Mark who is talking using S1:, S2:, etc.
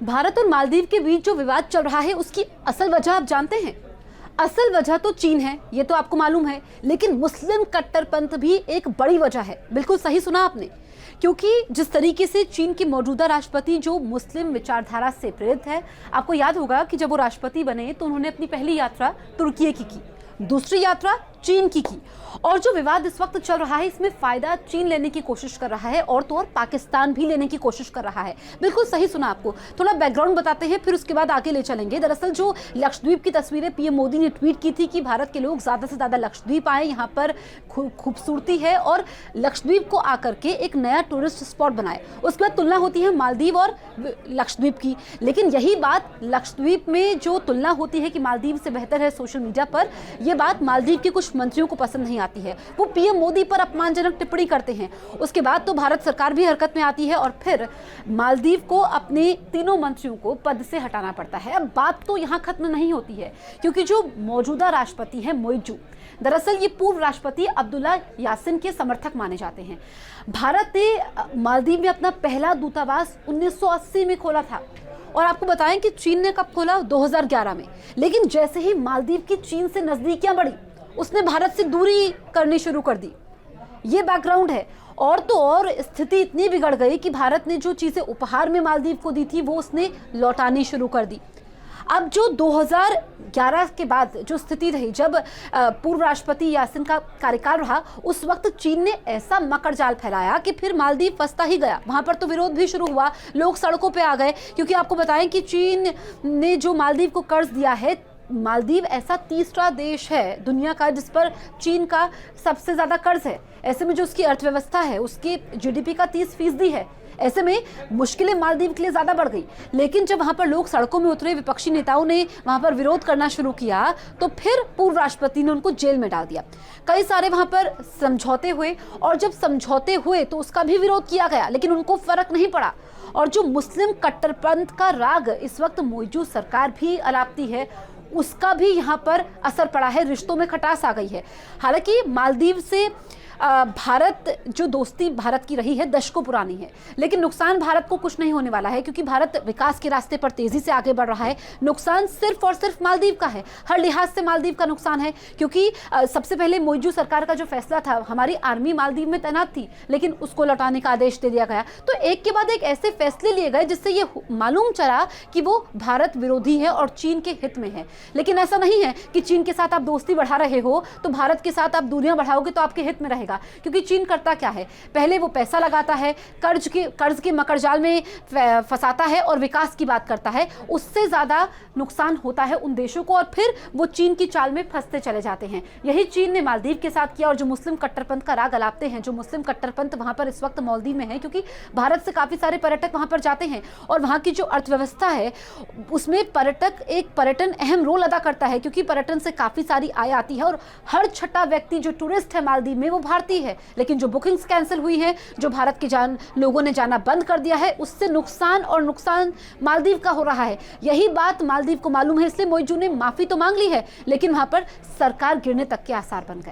S1: भारत और मालदीव के बीच जो विवाद चल रहा है उसकी असल वजह आप जानते हैं। असल वजह तो चीन है, ये तो आपको मालूम है, लेकिन मुस्लिम कट्टरपंथ भी एक बड़ी वजह है। बिल्कुल सही सुना आपने, क्योंकि जिस तरीके से चीन के मौजूदा राष्ट्रपति जो मुस्लिम विचारधारा से प्रेरित है, आपको याद होगा कि जब वो राष्ट्रपति बने तो उन्होंने अपनी पहली यात्रा तुर्की की, दूसरी यात्रा चीन की और जो विवाद इस वक्त चल रहा है इसमें फायदा चीन लेने की कोशिश कर रहा है और तो और पाकिस्तान भी लेने की कोशिश कर रहा है। बिल्कुल सही सुना आपको। थोड़ा बैकग्राउंड बताते हैं, फिर उसके बाद आगे ले चलेंगे। दरअसल जो लक्षद्वीप की तस्वीरें पीएम मोदी ने ट्वीट की थी कि भारत के लोग ज्यादा से ज्यादा लक्षद्वीप आए, यहाँ पर खूबसूरती है और लक्षद्वीप को आकर के एक नया टूरिस्ट स्पॉट बनाए। उसके बाद तुलना होती है मालदीव और लक्षद्वीप की, लेकिन यही बात लक्षद्वीप में जो तुलना होती है कि मालदीव से बेहतर है सोशल मीडिया पर, यह बात मालदीव के कुछ मंत्रियों को पसंद नहीं आती है। वो पीएम मोदी पर अपमानजनक टिप्पणी करते हैं। उसके बाद तो भारत सरकार भी हरकत में आती है और फिर मालदीव को अपने तीनों मंत्रियों को पद से हटाना पड़ता है। अब बात तो यहाँ खत्म नहीं होती है, क्योंकि जो मौजूदा राष्ट्रपति है मोइजू, दरअसल ये पूर्व राष्ट्रपति अब्दुल्ला यासिन के समर्थक माने जाते हैं। भारत ने मालदीव में अपना पहला दूतावास 1980 में खोला था और आपको बताएं कि चीन ने कब खोला, 2011 में। लेकिन जैसे ही मालदीव की चीन से नजदीकियां बढ़ी, उसने भारत से दूरी करनी शुरू कर दी। ये बैकग्राउंड है। और तो और स्थिति इतनी बिगड़ गई कि भारत ने जो चीजें उपहार में मालदीव को दी थी वो उसने लौटानी शुरू कर दी। अब जो 2011 के बाद जो स्थिति रही, जब पूर्व राष्ट्रपति यासिन का कार्यकाल रहा, उस वक्त चीन ने ऐसा मकर जाल फैलाया कि फिर मालदीव फंसता ही गया। वहां पर तो विरोध भी शुरू हुआ, लोग सड़कों पे आ गए, क्योंकि आपको बताएं कि चीन ने जो मालदीव को कर्ज दिया है, मालदीव ऐसा तीसरा देश है दुनिया का जिस पर चीन का सबसे ज्यादा कर्ज है। ऐसे में जो उसकी अर्थव्यवस्था है, उसकी जीडीपी का 30% है। ऐसे में मुश्किलें मालदीव के लिए ज्यादा बढ़ गई। लेकिन जब वहां पर लोग सड़कों में उतरे, विपक्षी नेताओं ने वहां पर विरोध करना शुरू किया, तो फिर पूर्व राष्ट्रपति ने उनको जेल में डाल दिया। कई सारे वहां पर समझौते हुए और जब समझौते हुए तो उसका भी विरोध किया गया, लेकिन उनको फर्क नहीं पड़ा। और जो मुस्लिम कट्टरपंथ का राग इस वक्त मौजूद सरकार भी अलापती है, उसका भी यहाँ पर असर पड़ा है, रिश्तों में खटास आ गई है। हालांकि मालदीव से भारत जो दोस्ती भारत की रही है दशकों पुरानी है, लेकिन नुकसान भारत को कुछ नहीं होने वाला है, क्योंकि भारत विकास के रास्ते पर तेजी से आगे बढ़ रहा है। नुकसान सिर्फ और सिर्फ मालदीव का है, हर लिहाज से मालदीव का नुकसान है। क्योंकि सबसे पहले मौजूदा सरकार का जो फैसला था, हमारी आर्मी मालदीव में तैनात थी, लेकिन उसको लौटाने का आदेश दे दिया गया। तो एक के बाद एक ऐसे फैसले लिए गए जिससे ये मालूम चला कि वो भारत विरोधी है और चीन के हित में है। लेकिन ऐसा नहीं है कि चीन के साथ आप दोस्ती बढ़ा रहे हो तो भारत के साथ आप दूरियां बढ़ाओगे तो आपके हित में रहेगा। क्योंकि चीन करता क्या है, पहले वो पैसा लगाता है, कर्ज के मकरजाल में फंसाता है और विकास की बात करता है। उससे ज्यादा नुकसान होता है उन देशों को और फिर वो चीन की चाल में फंसते चले जाते हैं। यही चीन ने मालदीव के साथ किया। और जो मुस्लिम कट्टरपंथ का राग अलापते हैं, जो मुस्लिम कट्टरपंथ वहां पर इस वक्त मालदीव में है, क्योंकि भारत से काफी सारे पर्यटक वहां पर जाते हैं और वहां की जो अर्थव्यवस्था है उसमें पर्यटन अहम रोल अदा करता है, क्योंकि पर्यटन से काफी सारी आय आती है और हर छठा व्यक्ति जो टूरिस्ट है मालदीव में वो भारतीय है। लेकिन जो बुकिंग्स कैंसिल हुई हैं, जो भारत के लोगों ने जाना बंद कर दिया है, उससे नुकसान मालदीव का हो रहा है। यही बात मालदीव को मालूम है, इसलिए मोइजू ने माफी तो मांग ली है, लेकिन वहां पर सरकार गिरने तक के आसार बन गए।